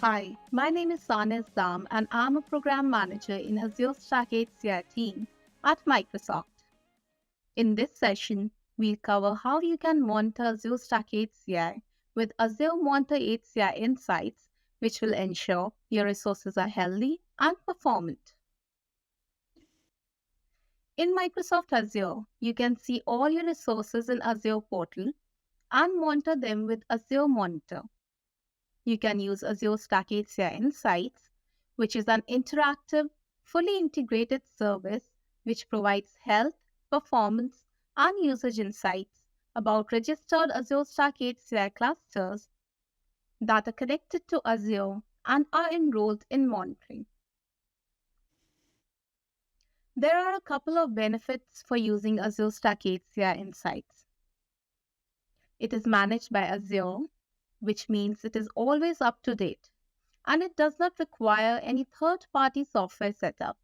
Hi, my name is Sana Islam and I'm a program manager in Azure Stack HCI team at Microsoft. In this session, we'll cover how you can monitor Azure Stack HCI with Azure Monitor HCI Insights, which will ensure your resources are healthy and performant. In Microsoft Azure, you can see all your resources in Azure portal and monitor them with Azure Monitor. You can use Azure Stack HCI Insights, which is an interactive, fully integrated service which provides health, performance, and usage insights about registered Azure Stack HCI clusters that are connected to Azure and are enrolled in monitoring. There are a couple of benefits for using Azure Stack HCI Insights. It is managed by Azure, which means it is always up to date, and it does not require any third-party software setup.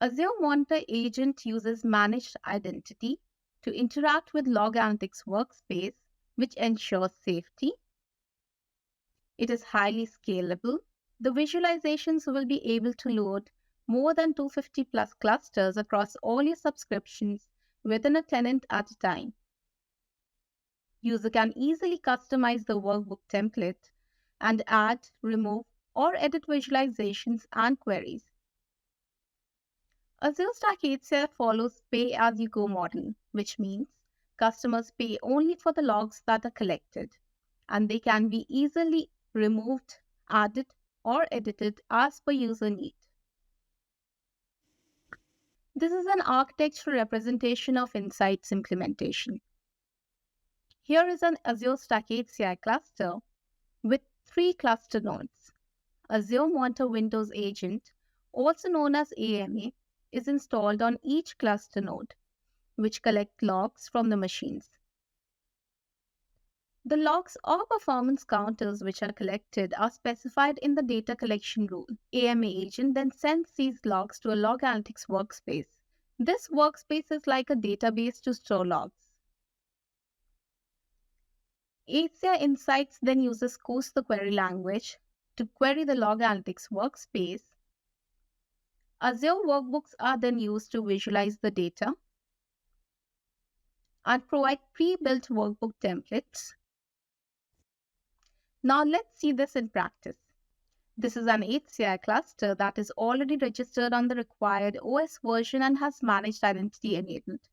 Azure Monitor Agent uses managed identity to interact with Log Analytics Workspace, which ensures safety. It is highly scalable. The visualizations will be able to load more than 250 plus clusters across all your subscriptions within a tenant at a time. User can easily customize the workbook template and add, remove, or edit visualizations and queries. Azure Stack HCI follows pay-as-you-go model, which means customers pay only for the logs that are collected, and they can be easily removed, added, or edited as per user need. This is an architectural representation of Insights implementation. Here is an Azure Stack HCI cluster with 3 cluster nodes. Azure Monitor Windows Agent, also known as AMA, is installed on each cluster node, which collect logs from the machines. The logs or performance counters which are collected are specified in the data collection rule. AMA agent then sends these logs to a log analytics workspace. This workspace is like a database to store logs. HCI Insights then uses Coast the query language to query the log analytics workspace. Azure workbooks are then used to visualize the data and provide pre-built workbook templates. Now let's see this in practice. This is an HCI cluster that is already registered on the required OS version and has managed identity enabled.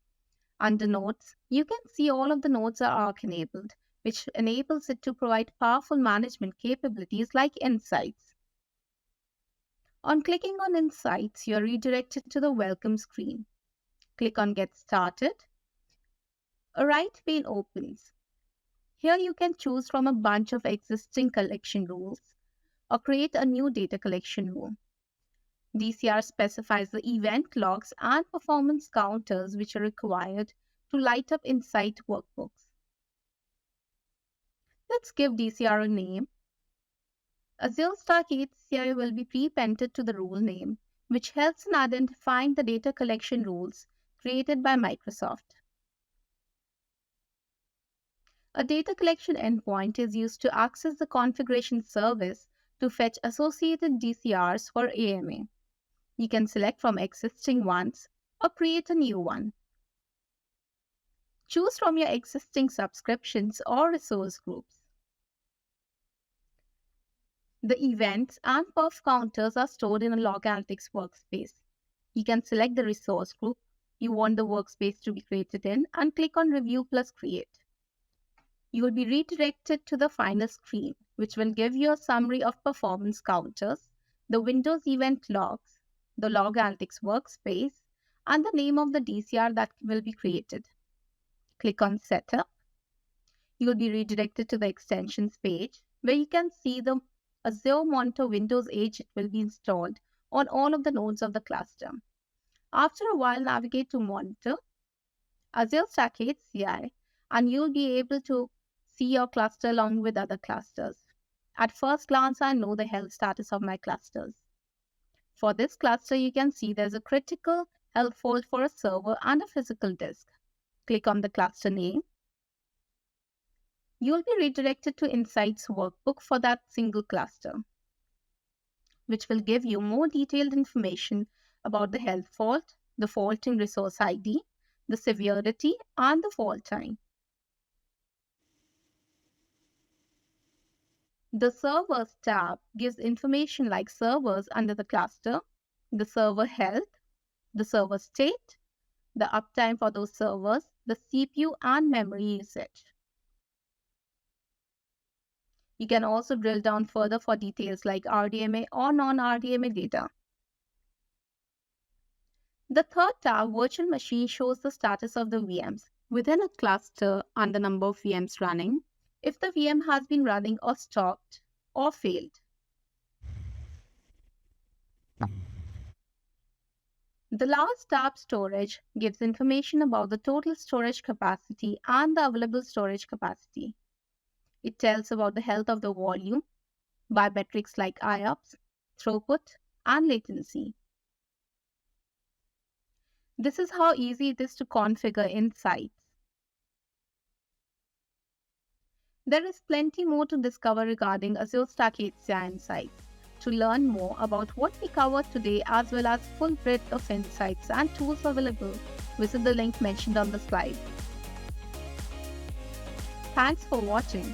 Under nodes, you can see all of the nodes are ARC enabled, which enables it to provide powerful management capabilities like Insights. On clicking on Insights, you are redirected to the Welcome screen. Click on Get Started. A right pane opens. Here you can choose from a bunch of existing collection rules or create a new data collection rule. DCR specifies the event logs and performance counters which are required to light up Insight workbooks. Let's give DCR a name. Azure Stack HCI will be pre-appended to the rule name, which helps in identifying the data collection rules created by Microsoft. A data collection endpoint is used to access the configuration service to fetch associated DCRs for AMA. You can select from existing ones or create a new one. Choose from your existing subscriptions or resource groups. The events and perf counters are stored in a log analytics workspace. You can select the resource group you want the workspace to be created in and click on Review plus Create. You will be redirected to the final screen, which will give you a summary of performance counters, the Windows event logs, the log analytics workspace, and the name of the DCR that will be created. Click on Setup. You will be redirected to the extensions page, where you can see the Azure Monitor Windows Agent will be installed on all of the nodes of the cluster. After a while, navigate to Monitor, Azure Stack HCI, and you'll be able to see your cluster along with other clusters. At first glance, I know the health status of my clusters. For this cluster, you can see there's a critical health fold for a server and a physical disk. Click on the cluster name. You'll be redirected to Insights workbook for that single cluster, which will give you more detailed information about the health fault, the faulting resource ID, the severity, and the fault time. The Servers tab gives information like servers under the cluster, the server health, the server state, the uptime for those servers, the CPU and memory usage. You can also drill down further for details like RDMA or non-RDMA data. The third tab, Virtual Machine, shows the status of the VMs within a cluster and the number of VMs running, if the VM has been running or stopped or failed. The last tab, Storage, gives information about the total storage capacity and the available storage capacity. It tells about the health of the volume by metrics like IOPS, throughput, and latency. This is how easy it is to configure Insights. There is plenty more to discover regarding Azure Stack HCI Insights. To learn more about what we covered today as well as full breadth of insights and tools available, visit the link mentioned on the slide. Thanks for watching.